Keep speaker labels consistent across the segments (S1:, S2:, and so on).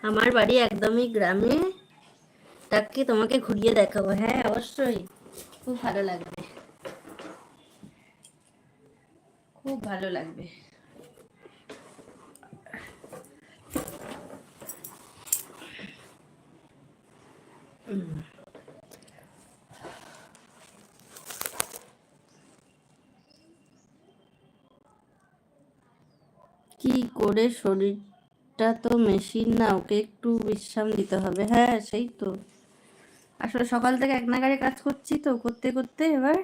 S1: আমার বাড়ি একদমই গ্রামে, তাকে তোমাকে ঘুরিয়ে দেখাবো। হ্যাঁ অবশ্যই, খুব ভালো লাগবে, খুব ভালো লাগবে। কি করে? শরীরটা তো মেশিন না, ওকে একটু বিশ্রাম দিতে হবে। হ্যাঁ সেই তো, আসলে সকাল থেকে এক নাগাড়ে কাজ করছি তো, করতে করতে এবার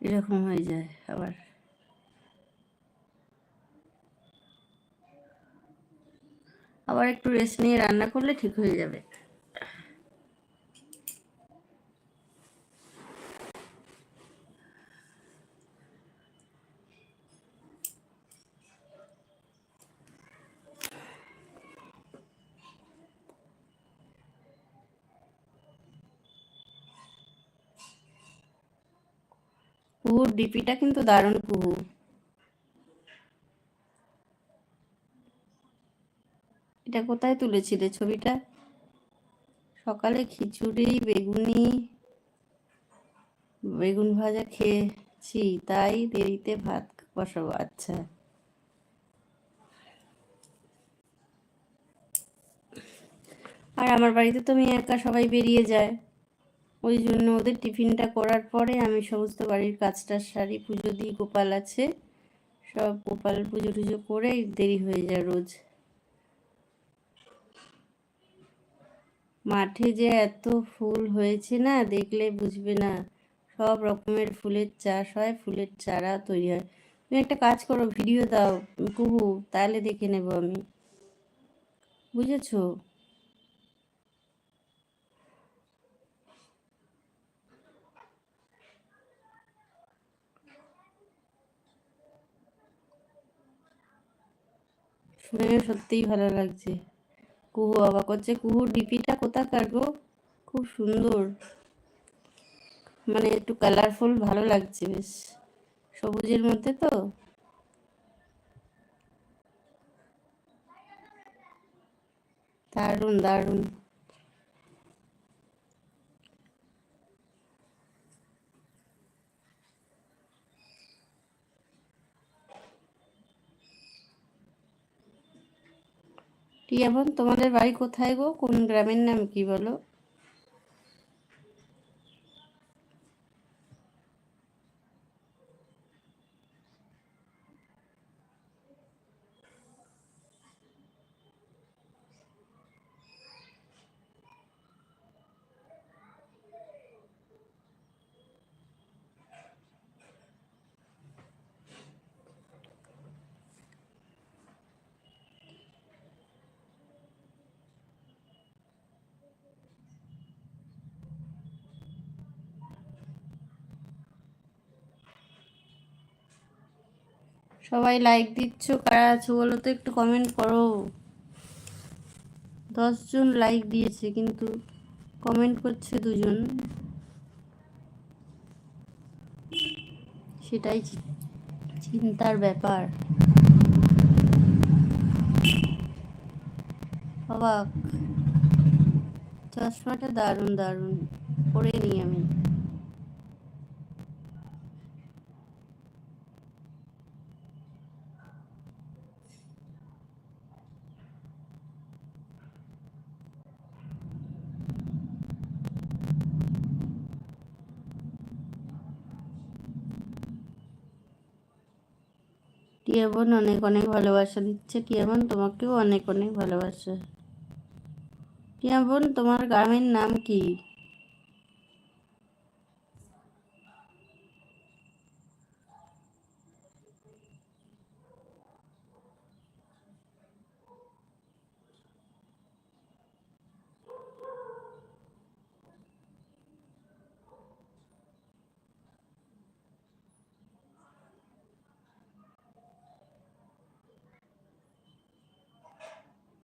S1: এরকম হয়ে যায়। আবার আবার একটু রেস্ট নিয়ে রান্না করলে ঠিক হয়ে যাবে। কুহুর ডিপিটা কিন্তু দারুণ কুহু। এটা কোথায় তুলেছিলে ছবিটা? সকালে খিচুড়ি, বেগুন ভাজা খেয়েছি, তাই দেরিতে ভাত বসাবো। আচ্ছা। আর আমার বাড়িতে তো আমি একা, সবাই বেরিয়ে যায়, ওই জন্য ওদের টিফিনটা করার পরে আমি সমস্ত বাড়ির কাজটা সারি, পুজো দিই, গোপাল আছে, সব গোপাল পুজো টুজো করে দেরি হয়ে যায় রোজ। মাঠে যে এত ফুল হয়েছে না, দেখলে বুঝবে না, সব রকমের ফুলের চাষ হয়, ফুলের চারা তৈরি হয়। তুমি একটা কাজ করো, ভিডিও দাও কুহু, তাহলে দেখে নেব আমি, বুঝেছো? শুনে সত্যিই ভালো লাগছে। কুহু অবাক করছে, কুহুর ডিপিটা কোথাকার গো? খুব সুন্দর, মানে একটু কালারফুল, ভালো লাগছে বেশ, সবুজের মধ্যে তো। দারুণ দারুণ। টিয়া বোন, তোমাদের বাড়ি কোথায় গো? কোন গ্রামের নাম কি বলো? সবাই লাইক দিচ্ছ, কারা আছো বলো তো, একটু কমেন্ট করো। 10 জন লাইক দিয়েছে, কিন্তু কমেন্ট করছে 2 জন, সেটাই চিন্তার ব্যাপার। অবাক, চশমাটা দারুণ দারুণ, পরে নি আমি। টিয়া বোন অনেক অনেক ভালোবাসা দিচ্ছে, টিয়া বোন তোমাকেও অনেক অনেক ভালোবাসা। টিয়া বোন, তোমার গ্রামের নাম কি?